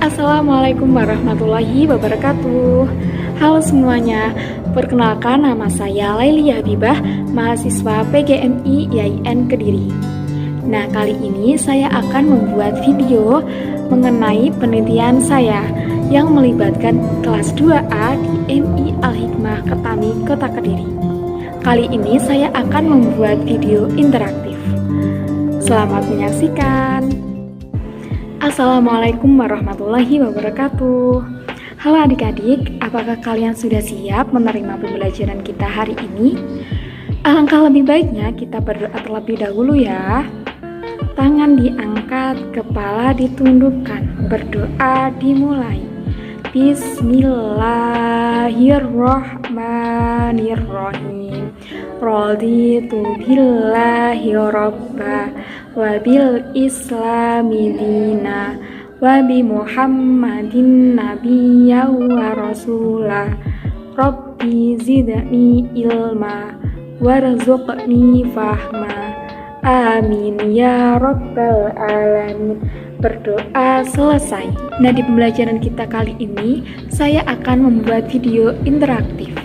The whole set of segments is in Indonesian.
Assalamualaikum warahmatullahi wabarakatuh. Halo semuanya, perkenalkan nama saya Laili Habibah, mahasiswa PGMI IAIN Kediri. Nah, kali ini saya akan membuat video mengenai penelitian saya yang melibatkan kelas 2A di MI Al-Hikmah Ketami, Kota Kediri. Kali ini saya akan membuat video interaktif. Selamat menyaksikan. Assalamualaikum warahmatullahi wabarakatuh. Halo adik-adik, apakah kalian sudah siap menerima pembelajaran kita hari ini? Alangkah lebih baiknya kita berdoa terlebih dahulu ya. Tangan diangkat, kepala ditundukkan, berdoa dimulai. Bismillahirrohmanirrohim. Raditu billahi robba wabil islami dina wabi muhammadin nabiyya wa rasulah rabbi zidni ilma warzuqni fahma amin ya rabbal alamin. Berdoa selesai. Nah, di pembelajaran kita kali ini saya akan membuat video interaktif.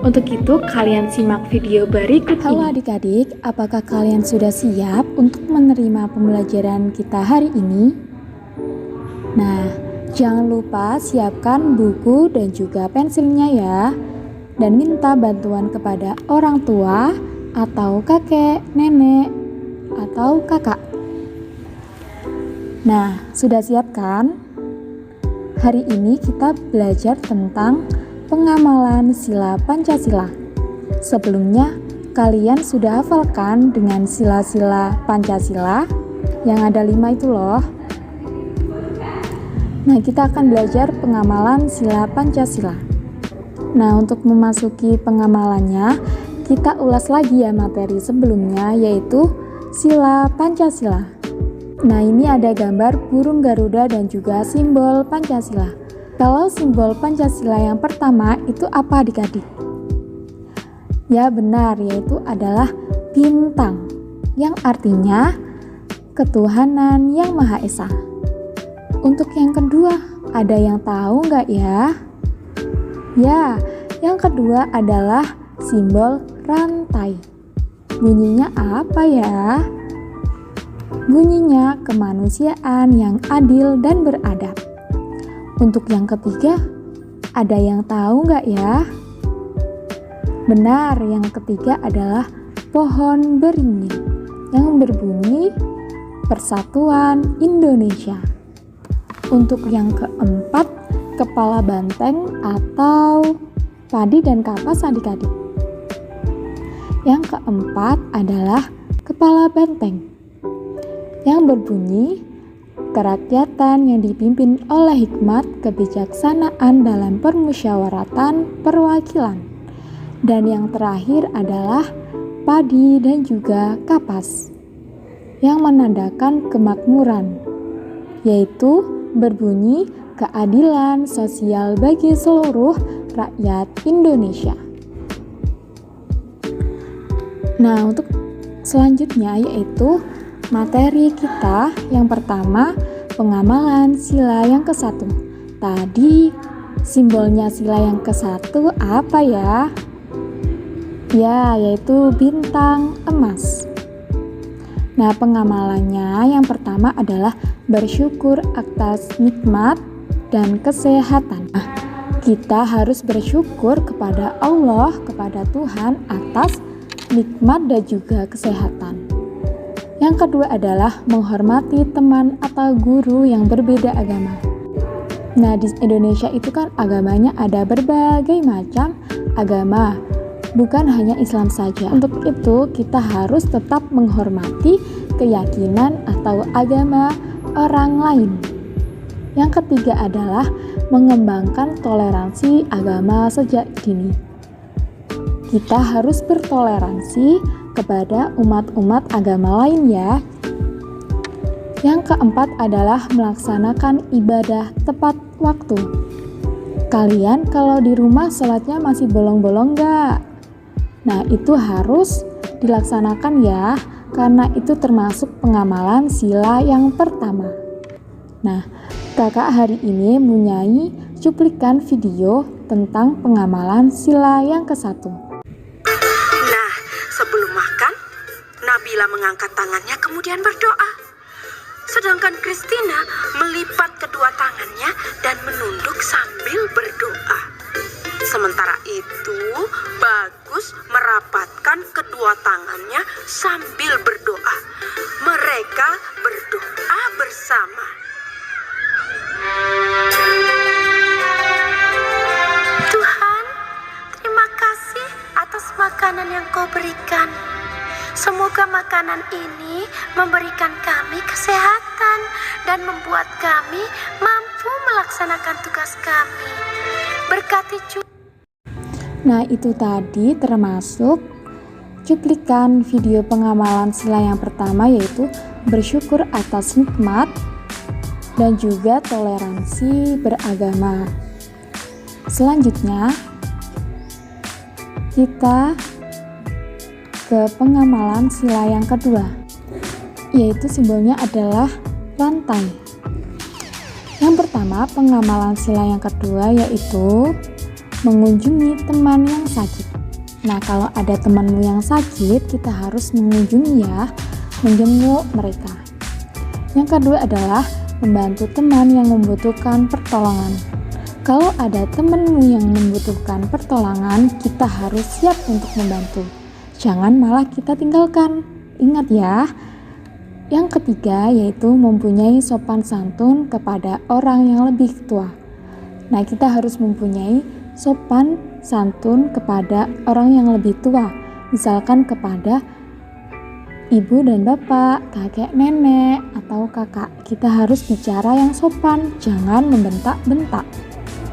Untuk itu, kalian simak video berikut ini. Halo adik-adik, apakah kalian sudah siap untuk menerima pembelajaran kita hari ini? Nah, jangan lupa siapkan buku dan juga pensilnya ya. Dan minta bantuan kepada orang tua atau kakek, nenek, atau kakak. Nah, sudah siap kan? Hari ini kita belajar tentang pengamalan sila Pancasila. Sebelumnya, kalian sudah hafalkan dengan sila-sila Pancasila yang ada 5 itu loh. Nah, kita akan belajar pengamalan sila Pancasila. Nah, untuk memasuki pengamalannya, kita ulas lagi ya materi sebelumnya, yaitu sila Pancasila. Nah, ini ada gambar burung Garuda dan juga simbol Pancasila. Kalau simbol Pancasila yang pertama itu apa adik-adik? Ya benar, yaitu adalah bintang, yang artinya ketuhanan yang Maha Esa. Untuk yang kedua, ada yang tahu nggak ya? Ya, yang kedua adalah simbol rantai. Bunyinya apa ya? Bunyinya kemanusiaan yang adil dan beradab. Untuk yang ketiga, ada yang tahu nggak ya? Benar, yang ketiga adalah pohon beringin yang berbunyi Persatuan Indonesia. Untuk yang keempat, kepala banteng atau padi dan kapas adik-adik. Yang keempat adalah kepala banteng yang berbunyi kerakyatan yang dipimpin oleh hikmat kebijaksanaan dalam permusyawaratan perwakilan. Dan yang terakhir adalah padi dan juga kapas yang menandakan kemakmuran, yaitu berbunyi keadilan sosial bagi seluruh rakyat Indonesia. Nah, untuk selanjutnya yaitu materi kita yang pertama, pengamalan sila yang ke-1. Tadi simbolnya sila yang ke-1 apa ya? Ya, yaitu bintang emas. Nah, pengamalannya yang pertama adalah bersyukur atas nikmat dan kesehatan. Nah, kita harus bersyukur kepada Allah, kepada Tuhan atas nikmat dan juga kesehatan. Yang kedua adalah menghormati teman atau guru yang berbeda agama. Nah, di Indonesia itu kan agamanya ada berbagai macam agama, bukan hanya Islam saja. Untuk itu, kita harus tetap menghormati keyakinan atau agama orang lain. Yang ketiga adalah mengembangkan toleransi agama sejak dini. Kita harus bertoleransi kepada umat-umat agama lain ya. Yang keempat adalah melaksanakan ibadah tepat waktu. Kalian kalau di rumah sholatnya masih bolong-bolong gak? Nah, itu harus dilaksanakan ya, karena itu termasuk pengamalan sila yang pertama. Nah, kakak hari ini mempunyai cuplikan video tentang pengamalan sila yang ke-1. Nah, sebelum makan, Nabila mengangkat tangannya kemudian berdoa. Sedangkan Christina melipat kedua tangannya dan menunduk sambil berdoa. Sementara itu, Bagus merapatkan kedua tangannya sambil berdoa. Mereka berdoa bersama. Tuhan, terima kasih atas makanan yang Kau berikan. Semoga makanan ini memberikan kami kesehatan dan membuat kami mampu melaksanakan tugas kami. Berkati juga. Nah, itu tadi termasuk cuplikan video pengamalan sila yang pertama, yaitu bersyukur atas nikmat dan juga toleransi beragama. Selanjutnya, kita ke pengamalan sila yang kedua, yaitu simbolnya adalah rantai. Yang pertama, pengamalan sila yang kedua yaitu mengunjungi teman yang sakit. Nah, kalau ada temanmu yang sakit, kita harus mengunjungi ya, menjenguk mereka. Yang kedua adalah membantu teman yang membutuhkan pertolongan. Kalau ada temanmu yang membutuhkan pertolongan, kita harus siap untuk membantu. Jangan malah kita tinggalkan. Ingat ya. Yang ketiga yaitu mempunyai sopan santun kepada orang yang lebih tua. Nah, kita harus mempunyai sopan santun kepada orang yang lebih tua. Misalkan kepada ibu dan bapak, kakek nenek, atau kakak. Kita harus bicara yang sopan, jangan membentak-bentak.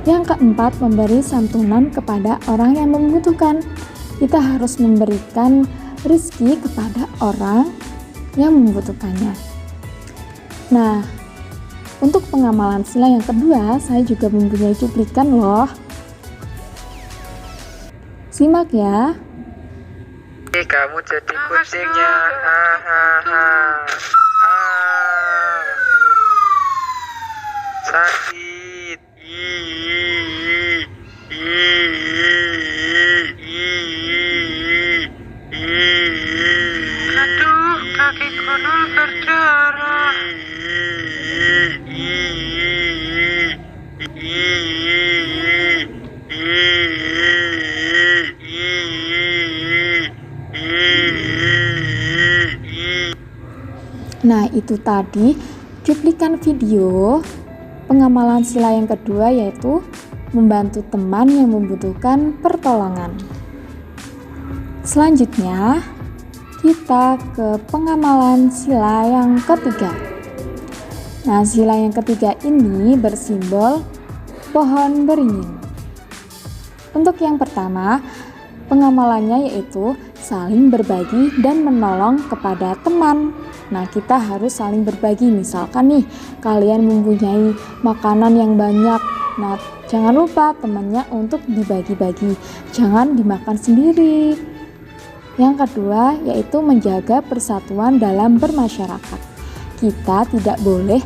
Yang keempat, memberi santunan kepada orang yang membutuhkan. Kita harus memberikan rezeki kepada orang yang membutuhkannya. Nah, untuk pengamalan sila yang kedua, saya juga mempunyai cuplikan loh. Simak ya. Kamu jadi kucingnya. Sakit. Aduh, kaki kono berdarah. Nah, itu tadi cuplikan video pengamalan sila yang kedua, yaitu membantu teman yang membutuhkan pertolongan. Selanjutnya, kita ke pengamalan sila yang ketiga. Nah, sila yang ketiga ini bersimbol pohon beringin. Untuk yang pertama, pengamalannya yaitu saling berbagi dan menolong kepada teman. Nah, kita harus saling berbagi. Misalkan nih, kalian mempunyai makanan yang banyak. Nah, jangan lupa temannya untuk dibagi-bagi. Jangan dimakan sendiri. Yang kedua, yaitu menjaga persatuan dalam bermasyarakat. Kita tidak boleh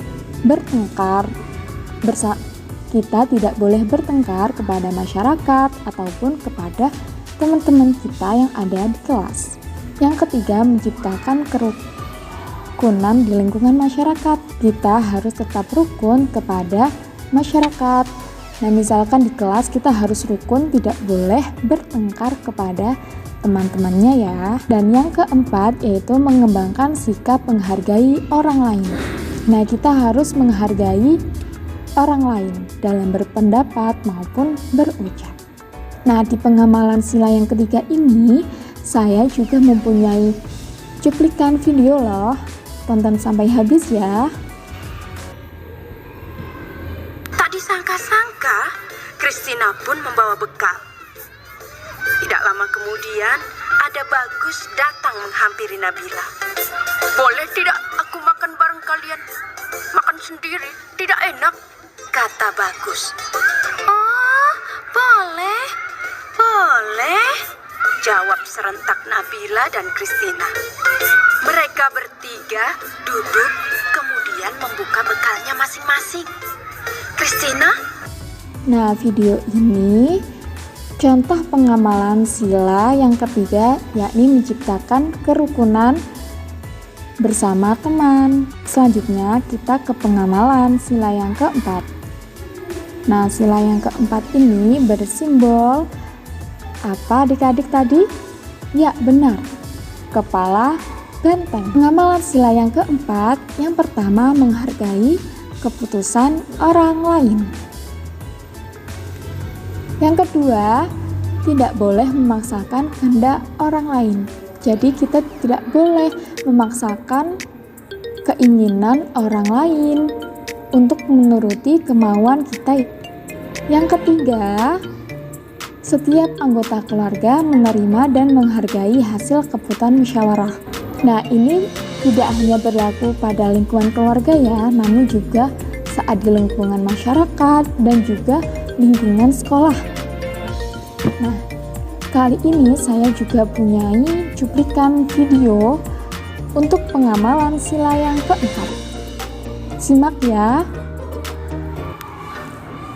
bertengkar kepada masyarakat ataupun kepada teman-teman kita yang ada di kelas. Yang ketiga, menciptakan kerukunan di lingkungan masyarakat. Kita harus tetap rukun kepada masyarakat. Nah, misalkan di kelas kita harus rukun, tidak boleh bertengkar kepada teman-temannya ya. Dan yang keempat yaitu mengembangkan sikap menghargai orang lain. Nah, kita harus menghargai orang lain dalam berpendapat maupun berucap. Nah, di pengamalan sila yang ketiga ini, saya juga mempunyai cuplikan video loh. Tonton sampai habis ya. Tak disangka-sangka, Christina pun membawa bekal. Tidak lama kemudian, ada Bagus datang menghampiri Nabila. Boleh tidak aku makan bareng kalian? Makan sendiri, tidak enak, kata Bagus. Oh, boleh, boleh, jawab serentak Nabila dan Christina. Mereka bertiga duduk, kemudian membuka bekalnya masing-masing. Christina? Nah, video ini contoh pengamalan sila yang ketiga, yakni menciptakan kerukunan bersama teman. Selanjutnya kita ke pengamalan sila yang keempat. Nah, sila yang keempat ini bersimbol apa adik-adik tadi? Ya, benar. Kepala benteng. Pengamalan sila yang keempat, yang pertama menghargai keputusan orang lain. Yang kedua, tidak boleh memaksakan kehendak orang lain. Jadi kita tidak boleh memaksakan keinginan orang lain untuk menuruti kemauan kita. Yang ketiga, setiap anggota keluarga menerima dan menghargai hasil keputusan musyawarah. Nah, ini tidak hanya berlaku pada lingkungan keluarga ya, namun juga saat di lingkungan masyarakat dan juga lingkungan sekolah. Nah, kali ini saya juga punya cuplikan video untuk pengamalan sila yang keempat. Simak ya.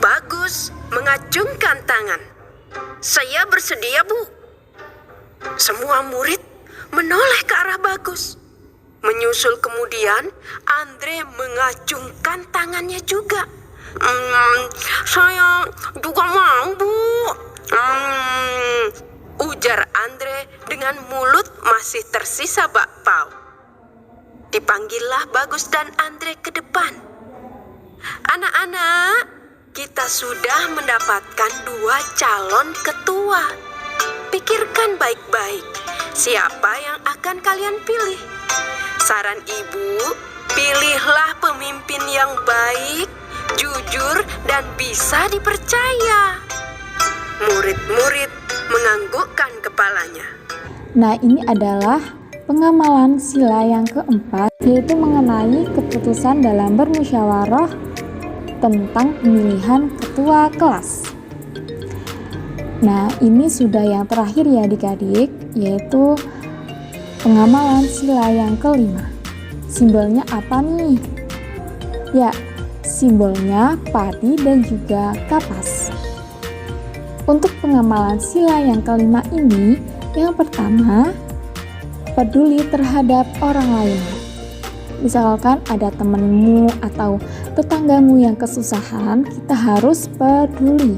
Bagus mengacungkan tangan. Saya bersedia, Bu. Semua murid menoleh ke arah Bagus. Menyusul kemudian, Andre mengacungkan tangannya juga. Saya juga mau, Bu. Ujar Andre dengan mulut masih tersisa bakpao. Dipanggillah Bagus dan Andre ke depan. Anak-anak, kita sudah mendapatkan 2 calon ketua. Pikirkan baik-baik, siapa yang akan kalian pilih? Saran ibu, pilihlah pemimpin yang baik, jujur, dan bisa dipercaya. Murid-murid menganggukkan kepalanya. Nah, ini adalah pengamalan sila yang keempat, yaitu mengenai keputusan dalam bermusyawarah tentang pemilihan ketua kelas. Nah, ini sudah yang terakhir ya adik-adik, yaitu pengamalan sila yang kelima. Simbolnya apa nih? Ya, simbolnya padi dan juga kapas. Untuk pengamalan sila yang kelima ini, yang pertama, peduli terhadap orang lain. Misalkan ada temanmu atau tetanggamu yang kesusahan, kita harus peduli.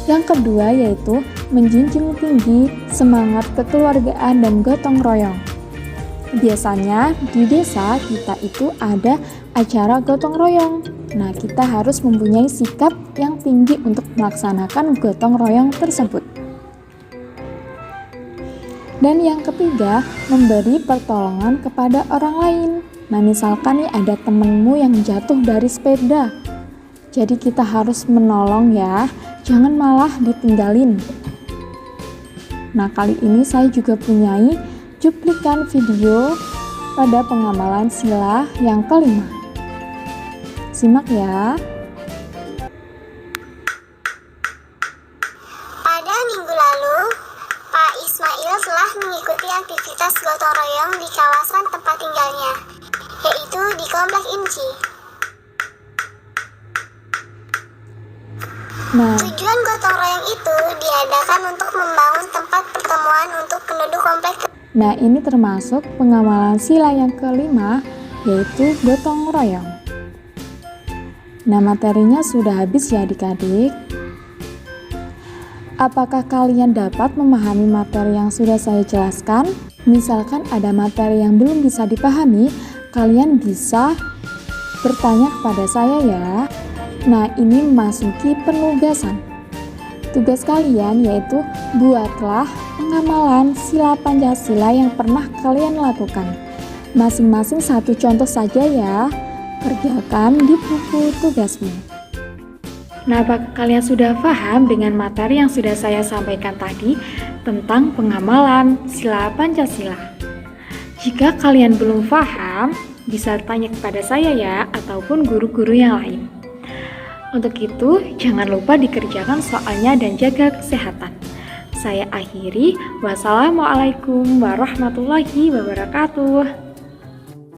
Yang kedua yaitu menjunjung tinggi semangat kekeluargaan dan gotong royong. Biasanya di desa kita itu ada acara gotong royong. Nah, kita harus mempunyai sikap yang tinggi untuk melaksanakan gotong royong tersebut. Dan yang ketiga, memberi pertolongan kepada orang lain. Nah, misalkan nih ada temenmu yang jatuh dari sepeda. Jadi kita harus menolong ya, jangan malah ditinggalin. Nah, kali ini saya juga punyai cuplikan video pada pengamalan sila yang kelima. Simak ya. Pada minggu lalu, Pak Ismail telah mengikuti aktivitas gotong royong di kawasan tempat tinggalnya, yaitu di Komplek Inci. Nah, Tujuan gotong royong itu diadakan untuk membangun tempat pertemuan untuk penduduk komplek. Nah, ini termasuk pengamalan sila yang kelima, yaitu gotong royong. Nah, materinya sudah habis ya adik-adik. Apakah kalian dapat memahami materi yang sudah saya jelaskan? Misalkan ada materi yang belum bisa dipahami, kalian bisa bertanya kepada saya ya. Nah, ini memasuki penugasan. Tugas kalian yaitu buatlah pengamalan sila Pancasila yang pernah kalian lakukan. Masing-masing satu contoh saja ya. Kerjakan di buku tugasmu. Nah, apakah kalian sudah paham dengan materi yang sudah saya sampaikan tadi tentang pengamalan sila Pancasila? Jika kalian belum paham, bisa tanya kepada saya ya, ataupun guru-guru yang lain. Untuk itu, jangan lupa dikerjakan soalnya dan jaga kesehatan. Saya akhiri, wassalamualaikum warahmatullahi wabarakatuh.